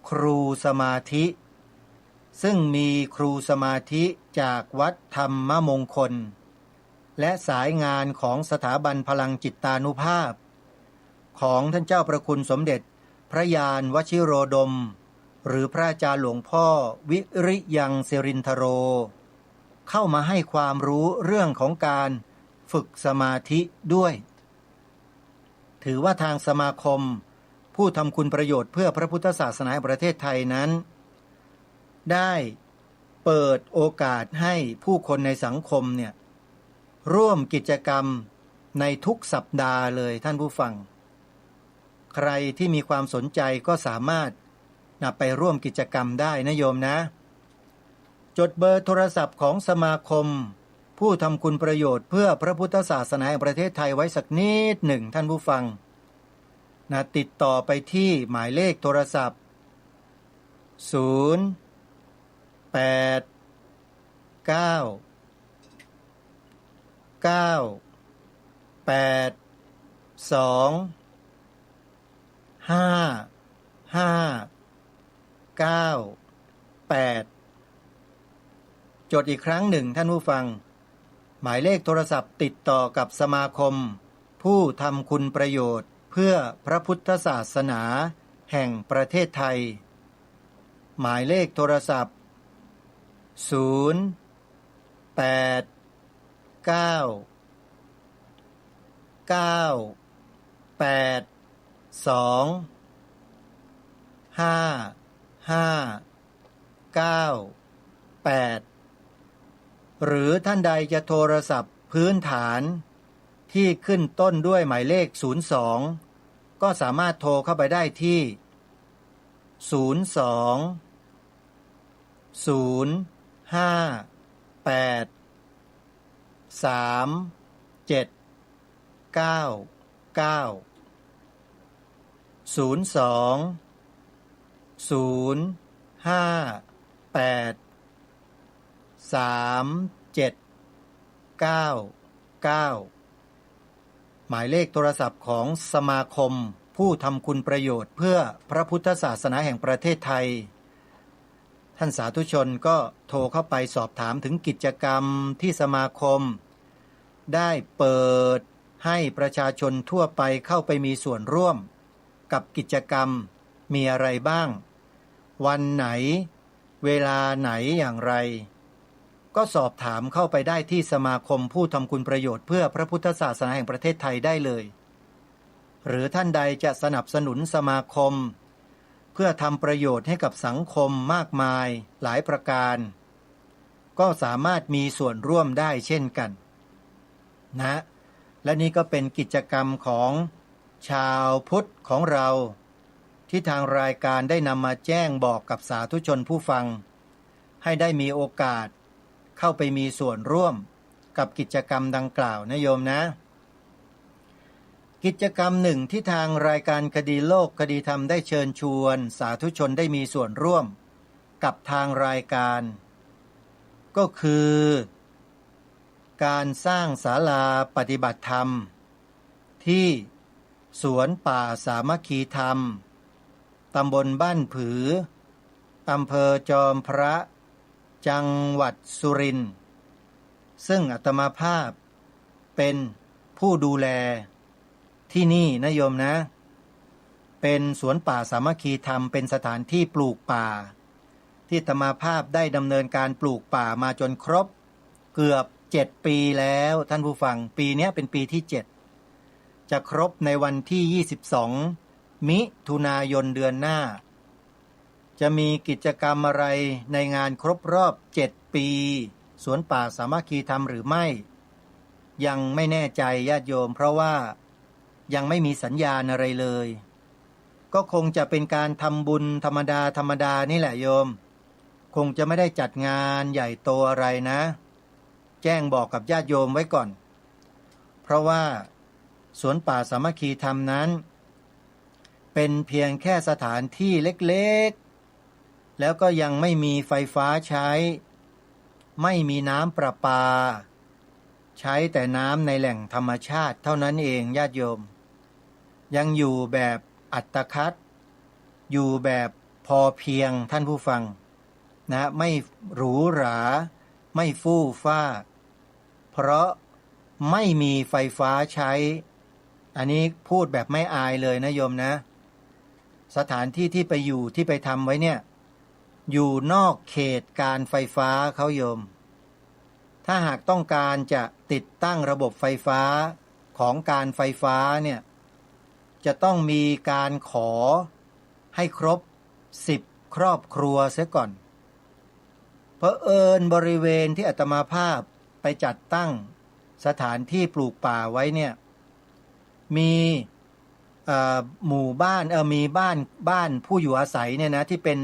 ครูสมาธิซึ่งมีครูสมาธิจากวัดธรรมมงคลและสายงานของสถาบันพลังจิตตานุภาพของท่านเจ้าประคุณสมเด็จพระยานวชิโรดมหรือพระอาจารย์หลวงพ่อวิริยังสิรินทโรเข้ามาให้ความรู้เรื่องของการฝึกสมาธิด้วยถือว่าทางสมาคมผู้ทำคุณประโยชน์เพื่อพระพุทธศาสนาแห่งประเทศไทยนั้นได้เปิดโอกาสให้ผู้คนในสังคมเนี่ยร่วมกิจกรรมในทุกสัปดาห์เลยท่านผู้ฟังใครที่มีความสนใจก็สามารถไปร่วมกิจกรรมได้นะโยมนะ จดเบอร์โทรศัพท์ของสมาคมผู้ทำคุณประโยชน์เพื่อพระพุทธศาสนาแห่งประเทศไทยไว้สักนิดหนึ่งท่านผู้ฟังนะติดต่อไปที่หมายเลขโทรศัพท์0 8 9 9 8 2 5 5 9 8จดอีกครั้งหนึ่งท่านผู้ฟังหมายเลขโทรศัพท์ติดต่อกับสมาคมผู้ทำคุณประโยชน์เพื่อพระพุทธศาสนาแห่งประเทศไทยหมายเลขโทรศัพท์0 8 9 9 8 2 5 5 9 8หรือท่านใดจะโทรศัพท์พื้นฐานที่ขึ้นต้นด้วยหมายเลข02ก็สามารถโทรเข้าไปได้ที่02 058 3799 02 058 3799หมายเลขโทรศัพท์ของสมาคมผู้ทำคุณประโยชน์เพื่อพระพุทธศาสนาแห่งประเทศไทยท่านสาธุชนก็โทรเข้าไปสอบถามถึงกิจกรรมที่สมาคมได้เปิดให้ประชาชนทั่วไปเข้าไปมีส่วนร่วมกับกิจกรรมมีอะไรบ้างวันไหนเวลาไหนอย่างไรก็สอบถามเข้าไปได้ที่สมาคมผู้ทำคุณประโยชน์เพื่อพระพุทธศาสนาแห่งประเทศไทยได้เลยหรือท่านใดจะสนับสนุนสมาคมเพื่อทำประโยชน์ให้กับสังคมมากมายหลายประการก็สามารถมีส่วนร่วมได้เช่นกันนะและนี่ก็เป็นกิจกรรมของชาวพุทธของเราที่ทางรายการได้นำมาแจ้งบอกกับสาธุชนผู้ฟังให้ได้มีโอกาสเข้าไปมีส่วนร่วมกับกิจกรรมดังกล่าวนะโยมนะกิจกรรมหนึ่งที่ทางรายการคดีโลกคดีธรรมได้เชิญชวนสาธุชนได้มีส่วนร่วมกับทางรายการก็คือการสร้างศาลาปฏิบัติธรรมที่สวนป่าสามัคคีธรรมตำบลบ้านผืออำเภอจอมพระจังหวัดสุรินทร์ซึ่งอาตมาภาพเป็นผู้ดูแลที่นี่นะโยมนะเป็นสวนป่าสามัคคีธรรมเป็นสถานที่ปลูกป่าที่อาตมาภาพได้ดำเนินการปลูกป่ามาจนครบเกือบ7 ปีแล้วท่านผู้ฟังปีนี้เป็นปีที่7จะครบในวันที่22มิถุนายนเดือนหน้าจะมีกิจกรรมอะไรในงานครบรอบ7 ปีสวนป่าสามัคคีธรรมหรือไม่ยังไม่แน่ใจญาติโยมเพราะว่ายังไม่มีสัญญาณอะไรเลยก็คงจะเป็นการทำบุญธรรมดานี่แหละโยมคงจะไม่ได้จัดงานใหญ่โตอะไรนะแจ้งบอกกับญาติโยมไว้ก่อนเพราะว่าสวนป่าสามัคคีธรรมนั้นเป็นเพียงแค่สถานที่เล็กๆแล้วก็ยังไม่มีไฟฟ้าใช้ไม่มีน้ำประปาใช้แต่น้ำในแหล่งธรรมชาติเท่านั้นเองญาติโยมยังอยู่แบบอัตคัดอยู่แบบพอเพียงท่านผู้ฟังนะไม่หรูหราไม่ฟู่ฟ้าเพราะไม่มีไฟฟ้าใช้อันนี้พูดแบบไม่อายเลยนะโยมนะสถานที่ที่ไปอยู่ที่ไปทำไว้เนี่ยอยู่นอกเขตการไฟฟ้าเขาโยมถ้าหากต้องการจะติดตั้งระบบไฟฟ้าของการไฟฟ้าเนี่ยจะต้องมีการขอให้ครบ10 ครอบครัวเสียก่อนเผอิญบริเวณที่อาตมาภาพไปจัดตั้งสถานที่ปลูกป่าไว้เนี่ยมีหมู่บ้านมีบ้านผู้อยู่อาศัยเนี่ยนะที่เป็น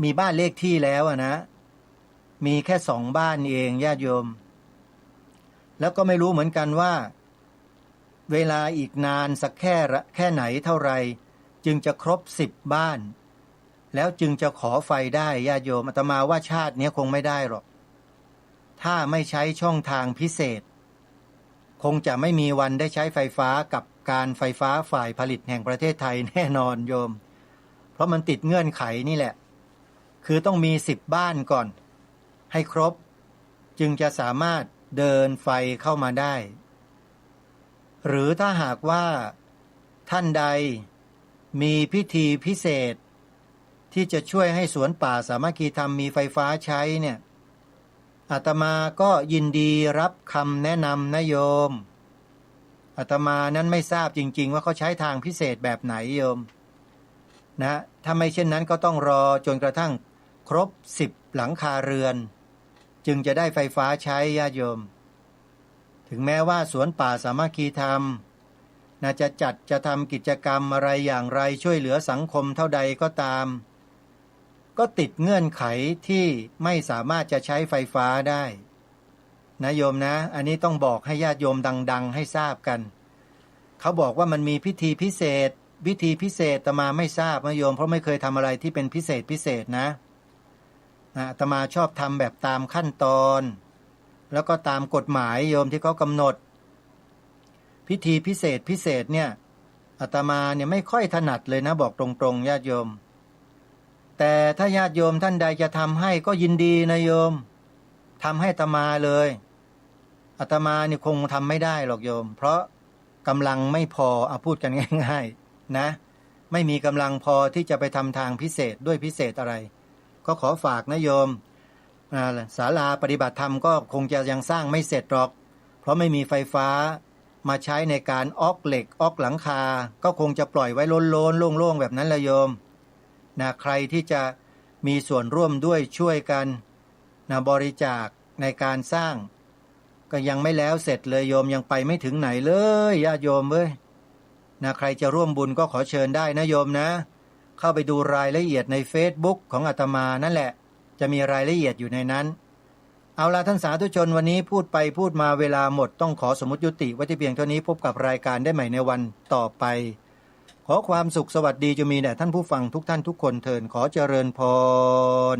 มีบ้านเลขที่แล้วนะ มีแค่2 บ้านเองญาติโยมแล้วก็ไม่รู้เหมือนกันว่าเวลาอีกนานสักแค่ไหนเท่าไรจึงจะครบ10 บ้านแล้วจึงจะขอไฟได้ญาติโยมอาตมาว่าชาตินี้คงไม่ได้หรอกถ้าไม่ใช้ช่องทางพิเศษคงจะไม่มีวันได้ใช้ไฟฟ้ากับการไฟฟ้าฝ่ายผลิตแห่งประเทศไทยแน่นอนโยมเพราะมันติดเงื่อนไขนี่แหละคือต้องมี10 บ้านก่อนให้ครบจึงจะสามารถเดินไฟเข้ามาได้หรือถ้าหากว่าท่านใดมีพิธีพิเศษที่จะช่วยให้สวนป่าสามัคคีธรรมมีไฟฟ้าใช้เนี่ยอาตมาก็ยินดีรับคำแนะนำนะโยมอาตมานั้นไม่ทราบจริงๆว่าเขาใช้ทางพิเศษแบบไหนโยมนะถ้าไม่เช่นนั้นก็ต้องรอจนกระทั่งครบ10 หลังคาเรือนจึงจะได้ไฟฟ้าใช้ญาติโยมถึงแม้ว่าสวนป่าสามัคคีธรรมจะทำกิจกรรมอะไรอย่างไรช่วยเหลือสังคมเท่าใดก็ตามก็ติดเงื่อนไขที่ไม่สามารถจะใช้ไฟฟ้าได้นะโยมนะอันนี้ต้องบอกให้ญาติโยมดังๆให้ทราบกันเขาบอกว่ามันมีพิธีพิเศษอาตมาไม่ทราบนะโยมเพราะไม่เคยทำอะไรที่เป็นพิเศษนะอาตมาชอบทำแบบตามขั้นตอนแล้วก็ตามกฎหมายโยมที่เขากำหนดพิธีพิเศษเนี่ยอาตมาเนี่ยไม่ค่อยถนัดเลยนะบอกตรงๆญาติโยมแต่ถ้าญาติโยมท่านใดจะทำให้ก็ยินดีนะโยมทำให้อาตมาเลยอาตมานี่คงทำไม่ได้หรอกโยมเพราะกำลังไม่พอเอาพูดกันง่ายๆนะไม่มีกำลังพอที่จะไปทำทางพิเศษด้วยพิเศษอะไรก็ขอฝากนะโยมศาลาปฏิบัติธรรมก็คงจะยังสร้างไม่เสร็จหรอกเพราะไม่มีไฟฟ้ามาใช้ในการออกเหล็กออกหลังคาก็คงจะปล่อยไว้โล้นๆโล่งๆแบบนั้นละโยมนะใครที่จะมีส่วนร่วมด้วยช่วยกันนะบริจาคในการสร้างก็ยังไม่แล้วเสร็จเลยโยมยังไปไม่ถึงไหนเลยญาติโยมเว้ยนะใครจะร่วมบุญก็ขอเชิญได้นะโยมนะเข้าไปดูรายละเอียดใน Facebook ของอาตมานั่นแหละจะมีรายละเอียดอยู่ในนั้นเอาล่ะท่านสาธุชนวันนี้พูดไปพูดมาเวลาหมดต้องขอสมมุติยุติไว้ที่เพียงเท่านี้พบกับรายการได้ใหม่ในวันต่อไปขอความสุขสวัสดีจะมีแด่ท่านผู้ฟังทุกท่านทุกคนเทินขอเจริญพร